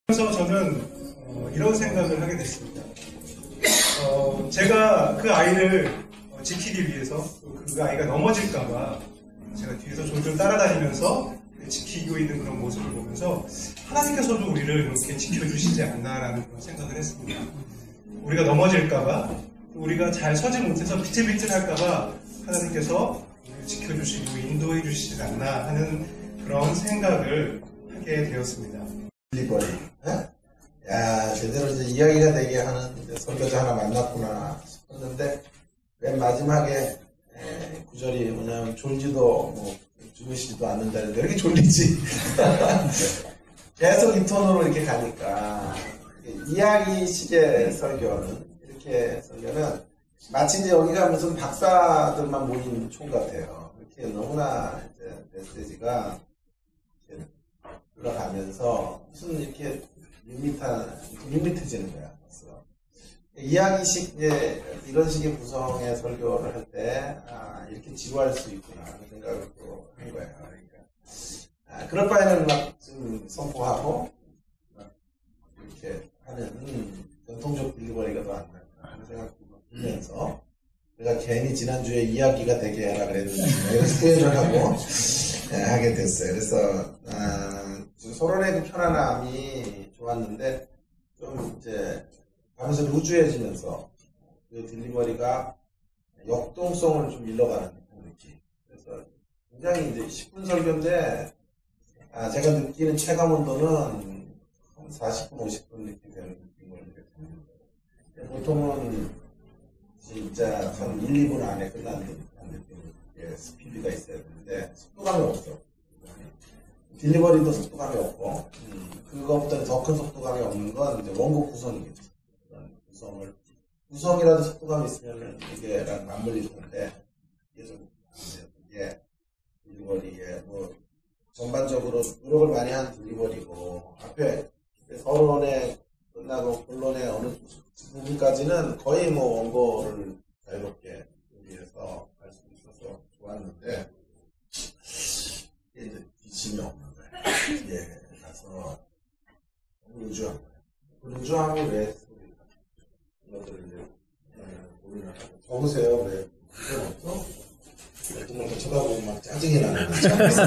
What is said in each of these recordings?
그래서 저는 이런 생각을 하게 됐습니다. 제가 그 아이를 지키기 위해서 그 아이가 넘어질까봐 제가 뒤에서 졸졸 따라다니면서 지키고 있는 그런 모습을 보면서 하나님께서도 우리를 이렇게 지켜주시지 않나라는 그런 생각을 했습니다. 우리가 넘어질까봐, 우리가 잘 서지 못해서 비틀비틀할까봐 하나님께서 우리를 지켜주시고 인도해 주시지 않나 하는 그런 생각을 하게 되었습니다. 리버리. 야, 제대로 이제 이야기가 되게 하는 이제 설교자 하나 만났구나 싶었는데, 맨 마지막에 구절이 뭐냐면 졸지도 뭐 주무시지도 않는다는데 왜 이렇게 졸리지? 계속 이 톤으로 이렇게 가니까 이야기식의 설교는 이렇게 설교는 마치 이제 여기가 무슨 박사들만 모인 총 같아요. 이렇게 너무나 이제 메시지가 들어가면서 무슨 이렇게 밋밋해지는 거야. 벌써. 이야기식 이런 식의 구성의 설교를 할 때 이렇게 지루할 수 있구나 하는 생각을 또 한 거예요. 그러니까 그럴 바에는 막 좀 선포하고 막 이렇게 하는 전통적 딜리버리가 더 안 나나 하는 생각도 들면서 내가 괜히 지난주에 이야기가 되게 하라 그랬는데 이런 표현을 하고 하게 됐어요. 그래서 서론의 그 편안함이 좋았는데 좀 이제 밤새 루즈해지면서 그 딜리버리가 역동성을 좀 잃어가는 느낌. 그래서 굉장히 이제 10분 설교인데 제가 느끼는 체감 온도는 한 40분, 50분 이렇게 되는 느낌을 느꼈는데 보통은 진짜 한 1, 2분 안에 끝나는 느낌, 스피드가 있어야 되는데 속도감이 없어. 딜리버리도 속도감이 없고 그것보다 더 큰 속도감이 없는 건 이제 원곡 구성이겠죠. 구성이라도 속도감이 있으면 이게 맞물릴 텐데 이게 좀 이게 딜리버리에 뭐 전반적으로 노력을 많이 한 딜리버리고 앞에 서론에 끝나고 본론의 어느 부분까지는 거의 뭐 원고를 자유롭게 준비해서 할 수 있어서 좋았는데 이제 기침이 없는 거예요. 예, 가서 너무 루즈한 거예요. 루즈함이 왜 이것들을 이제 고민을 하고 적으세요. 왜 그건 없어? 정말 더 쳐다보고 막 짜증이 나는 거죠. 그래서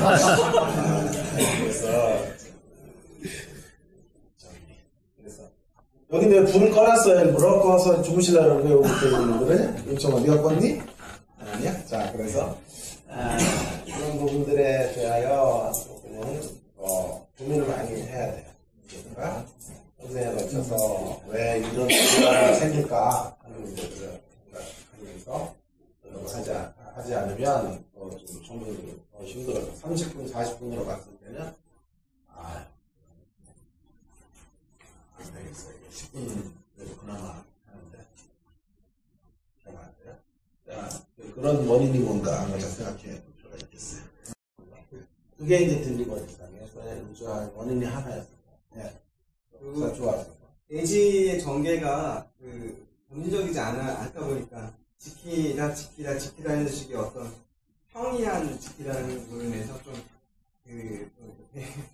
여기 내가 불을 꺼놨어요. 불을 꺼서 주무시려고 왜 오고 있는 거래? 윤청아 네가 껐니? 아니야? 자, 그래서 그런 부분들에 대하여 조금은 고민을 많이 해야 돼요. 그러니까 선생에 거쳐서 왜 이런 일이 생길까 하는 문제들을 생각하면서 하지 않으면 좀 청소들이 더 힘들어요. 30분, 40분으로 갔을 때는 안 되겠어요. 10분 그래도 그나마 하는데 그러면 안 돼요. 자, 그런 원인이 뭔가 한번 생각해 볼 필요가 있겠어요. 그게 이제 딜리버리상에서의 루즈한 원인이 하나였어요. 네. 좋았어요. 대지의 전개가 점진적이지 않다 보니까 지키다는 식의 어떤 평이한 지키다는 부분에서 좀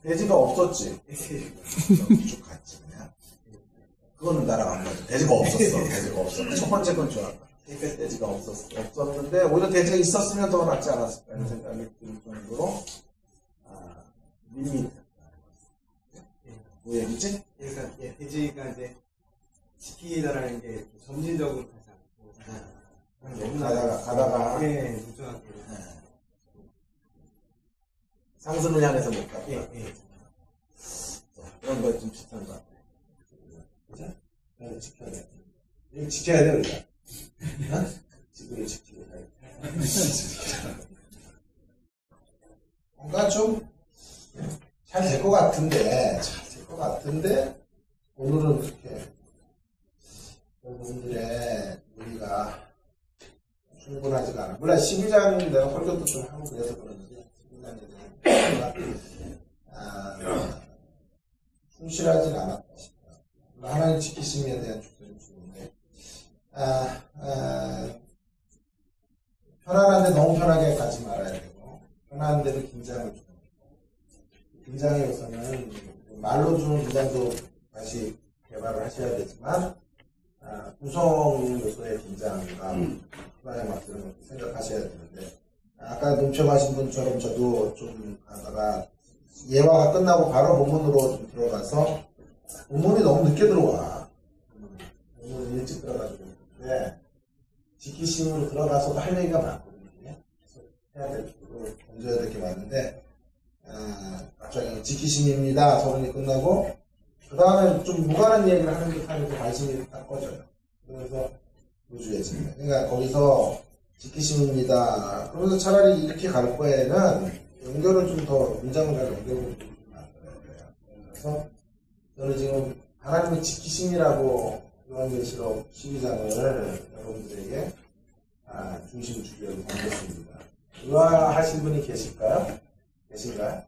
돼지가 없었지. 쭉 갔지 그냥. 그거는 나랑 안 맞아. 돼지가 없었어. 돼지가 없었어. 첫 번째 건 좋았다. 그러니까 돼지가 없었는데 오히려 돼지가 있었으면 더 낫지 않았을까 하는 생각이 들 정도로 밋밋했다. 뭐 얘기지? 그러니까 돼지가 이제 지키다라는 게 점진적으로 가지 않고 너무 가다가 무정하게 상승을 향해서 못 갔다. 그런 거에 좀 비슷한 것 같아. 그죠? 나를 지켜야 돼. 이거 지켜야 돼, 우리가. 지구를 지키고 가야 뭔가 좀 잘 될 것 같은데, 오늘은 그렇게 여러분들의 우리가 충분하지가 않아. 물론 12장 내가 설교도 좀 하고 그래서 그러는데 12장에 대한 충실하진 않았다 싶어요. 하나님 지키심에 대한 축소를 주는데 편안한데 너무 편하게 가지 말아야 되고 편안한데도 긴장을 주는 긴장의 요소는 말로 주는 긴장도 다시 개발을 하셔야 되지만 구성 요소의 긴장감, 플라이 막 이런 것도 생각하셔야 되는데 아까 넘쳐가신 분처럼 저도 좀 가다가 예화가 끝나고 바로 본문으로 좀 들어가서 본문이 너무 늦게 들어와. 본문이 일찍 들어가지고 있는데 지키심으로 들어가서도 할 얘기가 많거든요. 해야 될 게, 던져야 될 게 많은데 갑자기 지키심입니다. 서론이 끝나고 그 다음에 좀 무관한 얘기를 하는 듯하면 관심이 딱 꺼져요. 그래서 우주해집니다. 그러니까 거기서 지키심입니다. 그러면서 차라리 이렇게 갈 거에는 연결을 좀 더 문장을 잘 연결을 좀 만들어야 돼요. 그래서 저는 지금 하나님의 지키심이라고 요한계시록 12장을 여러분들에게 중심 주제로 던졌습니다. 의아하신 분이 계실까요? 계신가요?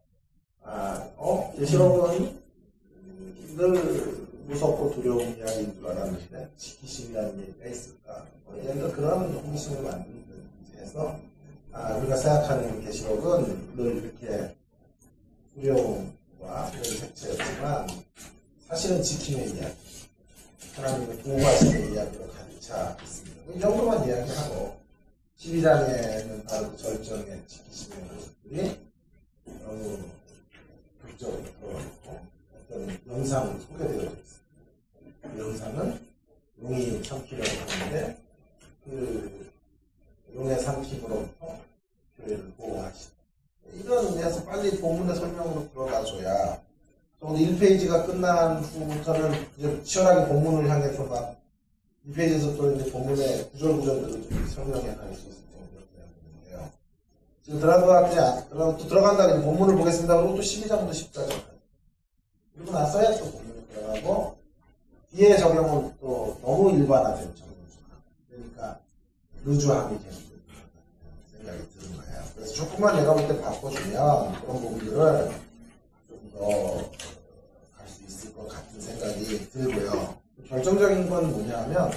계시록은 늘 무섭고 두려운 이야기인 줄 알았는데 지키심이라는 얘기가 있을까? 그런 호기심을 만드는 문제에서 우리가 생각하는 계시록은 늘 이렇게 두려움과 그런 색채였지만 사실은 지킴의 이야기, 하나님의 보호하시는 이야기로 가득 차 있습니다. 이 정도만 이야기하고 12장에는 바로 그 절정의 지키심의 모습들이 너무 극적으로 들어가고 어떤 영상으로 소개되어 있습니다. 그 영상은 용이 삼키려고 하는데 그 용의 삼킴으로부터 교회를 보호하시다. 이런 의미에서 빨리 본문의 설명으로 들어가줘야 오늘 1페이지가 끝난 후부터는 이제 치열하게 본문을 향해서 막 2페이지에서 또 이제 본문의 구절구절들을 좀 설명해 갈 수 있을 정도로 되었는데요. 지금 또 들어간다, 본문을 보겠습니다. 그리고 또 12장부터 10장까지. 그리고 나서야 또 본문을 들어가고, 뒤에 적용은 또 너무 일반화된 적용수가. 그러니까, 루즈함이 되는 생각이 드는 거예요. 그래서 조금만 내가 볼 때 바꿔주면 그런 부분들을 좀 더 갈 수 있을 것 같은 생각이 들고요. 결정적인 건 뭐냐면,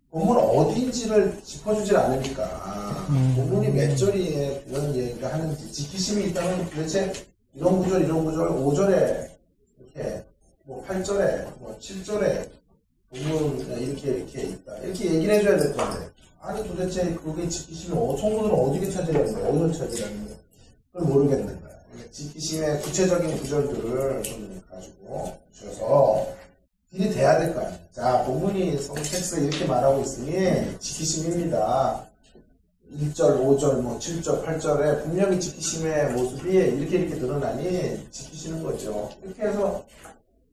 본문 어디인지를 짚어주질 않으니까, 본문이 몇 절에 이런 얘기가 하는지, 지키심이 있다면 도대체 이런 구절, 5절에, 이렇게, 뭐 8절에, 뭐 7절에, 본문 이렇게 있다. 이렇게 얘기를 해줘야 될 건데, 아니 도대체 그게 지키심이 성도들은 어디게 찾으라는 거야? 어디를 찾으라는 거야? 그걸 모르겠는 거야. 지키심의 구체적인 구절들을 좀 가지고 주셔서, 일이 돼야 될 거 아니에요. 자, 본문이 성텍스에 이렇게 말하고 있으니 지키심입니다. 1절, 5절, 뭐 7절, 8절에 분명히 지키심의 모습이 이렇게 드러나니 지키시는 거죠. 이렇게 해서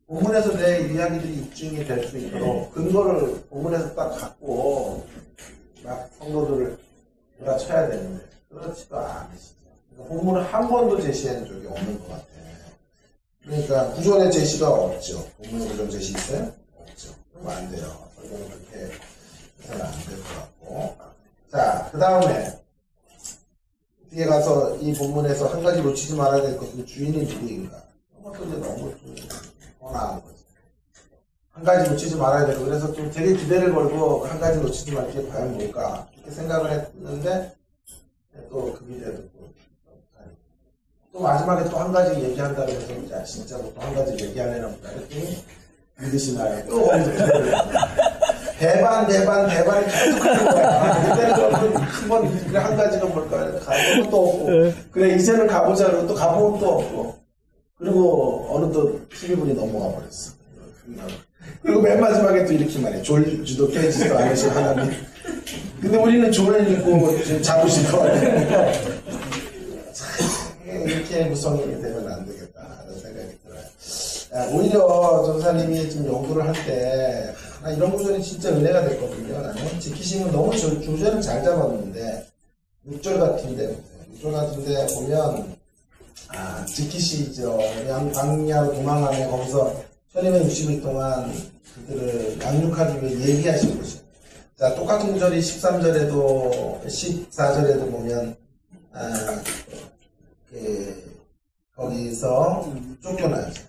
본문에서 내 이야기들이 입증이 될 수 있도록 근거를 본문에서 딱 갖고 막 성도들을 몰아쳐야 되는데 그렇지도 않으시죠. 그러니까 본문을 한 번도 제시한 적이 없는 것 같아요. 그러니까 구절의 제시가 없죠. 본문 구절 제시 있어요? 없죠. 그러면 안 돼요. 설명은 그렇게 해서는 안 될 것 같고. 자, 그 다음에 뒤에 가서 이 본문에서 한 가지 놓치지 말아야 될 것은 주인이 누구인가. 이것도 이제 너무 뻔한 거지. 한 가지 놓치지 말아야 되고 그래서 좀 되게 기대를 걸고 한 가지 놓치지 말게 과연 뭘까 이렇게 생각을 했는데 또 그 미래도 또 마지막에 또 한 가지 얘기한다 그래서 야 진짜 뭐 또 한 가지 얘기하려나 보다 이랬더니 믿으시나요? 또 대반이 계속 하는 거야. 그때는 한번 그래 한 가지가 뭘까 가보면 또 없고 그래 이제는 가보자 그러고 또 가보면 또 없고 그리고 어느 또 12분이 넘어가 버렸어. 그리고 맨 마지막에 또 이렇게 말해. 졸지도 깨지도 않으신 하나님. 근데 우리는 졸을 입고 잡으실 거예요. 이렇게 무성이 되면 안 되겠다 하는 생각이 들어요. 오히려 전사님이 지금 연구를 할 때 이런 구절이 진짜 은혜가 됐거든요. 나는 지키심은 너무 주제는 잘 잡았는데 6절 같은데 보면 지키시죠. 광야로 도망하며 거기서 1260일 동안 그들을 양육하기 위해 예비하신 것이에요. 자, 똑같은 구절이 13절에도 14절에도 보면 거기서 쫓겨나죠.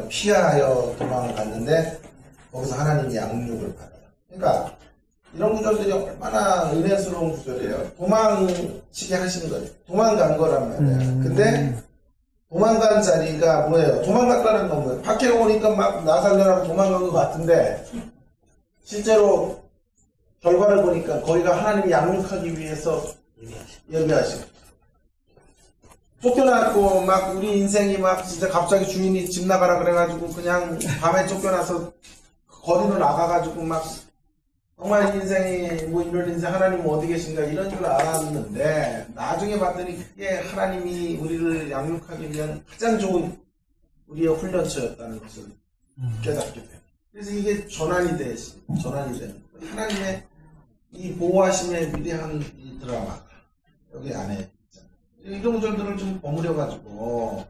피하여 도망을 갔는데 거기서 하나님이 양육을 받아요. 그러니까 이런 구절들이 얼마나 은혜스러운 구절이에요. 도망치게 하신 거예요. 도망간 거란 말이에요. 근데 도망간 자리가 뭐예요? 도망갔다는 건 뭐예요? 밖에 오니까 막 나 살려라고 도망간 것 같은데 실제로 결과를 보니까 거기가 하나님이 양육하기 위해서 예비하시고 쫓겨났고 막 우리 인생이 막 진짜 갑자기 주인이 집 나가라 그래가지고 그냥 밤에 쫓겨나서 거리로 나가가지고 막 정말 인생이 뭐 이런 인생 하나님 어디 계신가 이런 줄 알았는데 나중에 봤더니 그게 하나님이 우리를 양육하기 위한 가장 좋은 우리의 훈련처였다는 것을 깨닫게 돼요. 그래서 이게 전환이 되는 하나님의 이 보호하심의 위대한 이 드라마 여기 안에 이런 것들을 좀 버무려가지고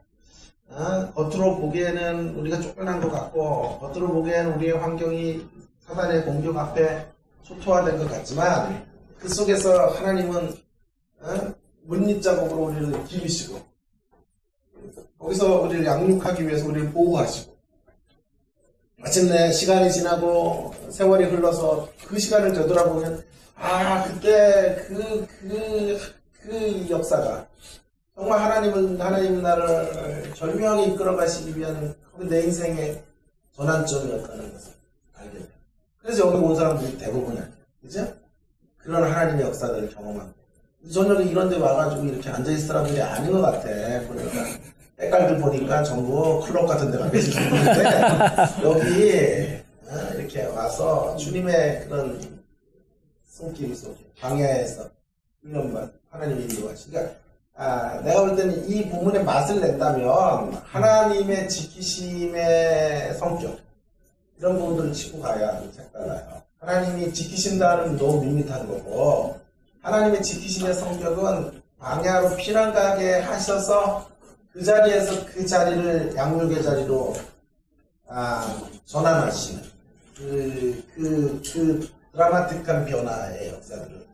겉으로 보기에는 우리가 쫓겨난 것 같고 겉으로 보기에는 우리의 환경이 사단의 공격 앞에 초토화된 것 같지만 그 속에서 하나님은 문립작업으로 우리를 기르시고 거기서 우리를 양육하기 위해서 우리를 보호하시고 마침내 시간이 지나고 세월이 흘러서 그 시간을 되돌아보면 그때 그 역사가 정말 하나님은 나를 절묘하게 이끌어 가시기 위한 내 인생의 전환점이었다는 것을 알게 돼요. 그래서 여기 온 사람들이 대부분이 아니에요. 그죠? 그런 하나님의 역사들을 경험한 거예요. 저녁에 이런 데 와가지고 이렇게 앉아있을 사람들이 아닌 것 같아. 그러니까 때깔들 보니까 전부 클럽 같은 데 가 계실 수 있는데 여기 이렇게 와서 주님의 그런 손길 속에 광야에서 훈련받 하나님이 인도하시. 그러니까 내가 볼 때는 이 부분의 맛을 낸다면 하나님의 지키심의 성격 이런 부분들을 짚고 가야 색달라요. 하나님이 지키신다는 너무 밋밋한 거고 하나님의 지키심의 성격은 광야로 피난 가게 하셔서 그 자리에서 그 자리를 양육의 자리로 전환하시는 그 드라마틱한 변화의 역사들을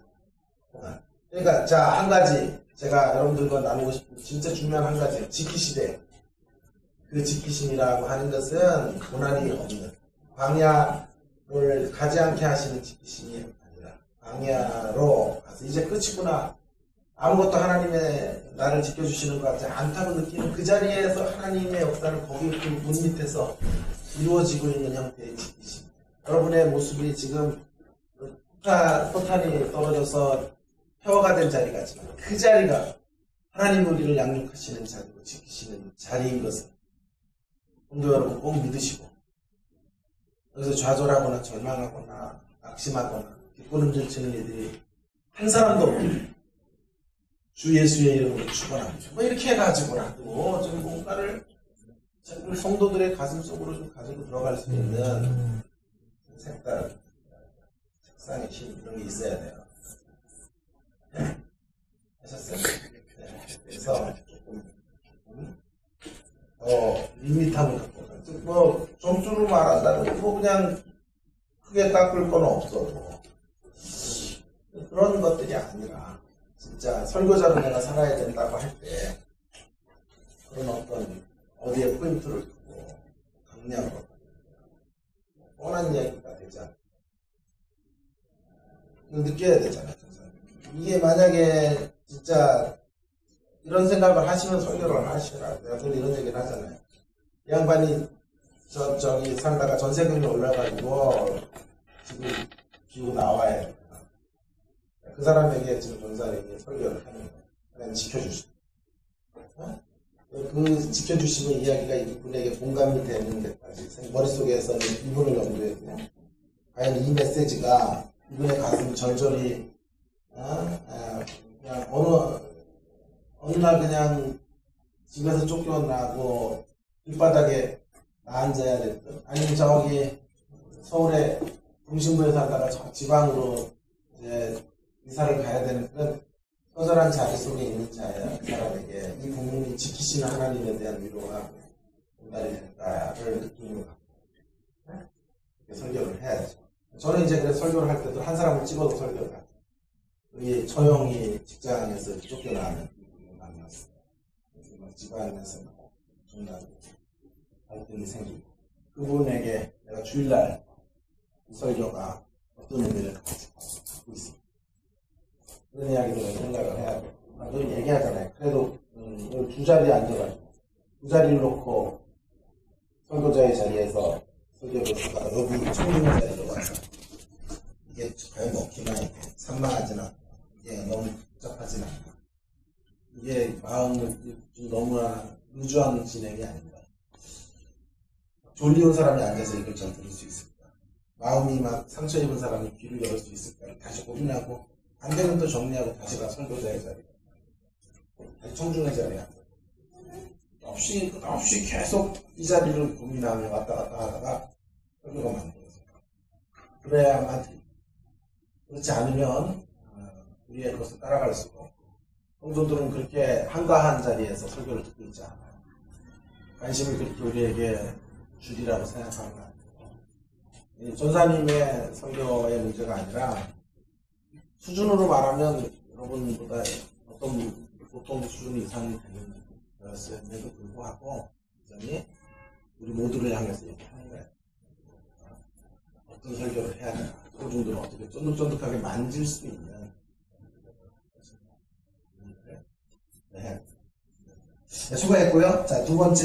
통한. 그러니까 자, 한 가지 제가 여러분들과 나누고 싶은 진짜 중요한 한 가지 지키시되 그 지키심이라고 하는 것은 고난이 없는 광야를 가지 않게 하시는 지키심이 아니라 광야로 가서 이제 끝이구나 아무것도 하나님의 나를 지켜주시는 것 같지 않다고 느끼는 그 자리에서 하나님의 역사를 거기 그 문 밑에서 이루어지고 있는 형태의 지키심. 여러분의 모습이 지금 포탄이 떨어져서 폐허가 된 자리 같지만 그 자리가 하나님 우리를 양육하시는 자리고 지키시는 자리인 것을 성도 여러분 꼭 믿으시고 여기서 좌절하거나 절망하거나 낙심하거나 뒷걸음 질치는 이들이 한 사람도 없길 주 예수의 이름으로 축원합니다. 뭐 이렇게 해가지고라도 좀 뭔가를 성도들의 가슴 속으로 좀 가지고 들어갈 수 있는 색다른 색상의 힘 이런 게 있어야 돼요. 네. 하셨어요? 네. 그래서 조금 더 밋밋함을 갖고 뭐 점수로 말한다면 뭐 그냥 크게 깎을 건 없어도 그런 것들이 아니라 진짜 설교자로 내가 살아야 된다고 할 때 그런 어떤 어디에 포인트를 두고 강약으로 뻔한 이야기가 되지 않고 느껴야 되잖아요. 이게 만약에 진짜 이런 생각을 하시면 설교를 하시라. 내가 늘 이런 얘기를 하잖아요. 이 양반이 저기 살다가 전세금이 올라가지고 지금 비고 나와야 돼. 그 사람에게 지금 전사님이 설교를 하는 거예요. 하나님 지켜주시고. 그 지켜주시는 이야기가 이분에게 공감이 되는 데까지 머릿속에서는 이분을 염두했고 과연 이 메시지가 이분의 가슴 절절히 그냥 어느 날 그냥 집에서 쫓겨나고 길바닥에 앉아야 됐든 아니면 저기 서울의 중심부에 살다가 저 지방으로 이제 이사를 가야 되는 그런 처절한 자리 속에 있는 사람에게 이 부분이 지키시는 하나님에 대한 위로가 전달이 될까를 느끼는 것 같아요. 이렇게 설교를 해야죠. 저는 이제 그래서 설교를 할 때도 한 사람을 찍어도 설교를 하죠. 우리 처형이 직장에서 쫓겨나는 이분을 만났어요. 그래서 막 집안에서 막 엄청난 갈등이 생기고 그분에게 내가 주일날 이 설교가 어떤 의미를 갖고 있습니다. 그런 이야기를 생각을 해야 돼. 늘 얘기하잖아요. 그래도 두 자리에 앉아가지고 두 자리를 놓고 선교자의 자리에서 설교를 하다가 여기 청중의 자리로 와서 이게 과연 먹히나, 이게 산만하진 않고, 이게 너무 복잡하진 않고, 이게 마음을 좀 너무나 루즈한 진행이 아닌가. 졸리운 사람이 앉아서 이걸 잘 들을 수 있을까? 마음이 막 상처 입은 사람이 귀를 열을 수 있을까? 다시 고민하고, 안 되면 또 정리하고 다시 가 선교자의 자리, 다시 청중의 자리에 앉아. 없이 계속 이 자리를 고민하며 왔다 갔다 하다가 설교가 만들어져요. 그래야만 돼요. 그렇지 않으면 우리의 그것을 따라갈 수가 없고, 성도들은 그렇게 한가한 자리에서 설교를 듣고 있지 않아요. 관심을 그렇게 우리에게 주리라고 생각하는 거 아니에요. 전사님의 설교의 문제가 아니라 수준으로 말하면 여러분보다 어떤 보통 수준 이상이 되는 거였음에도 불구하고 여전히 우리 모두를 향해서 이렇게 하는 거예요. 어떤 설교를 해야 되나, 성중들은 어떻게 쫀득쫀득하게 만질 수 있는. 네, 수고했고요. 자, 두 번째.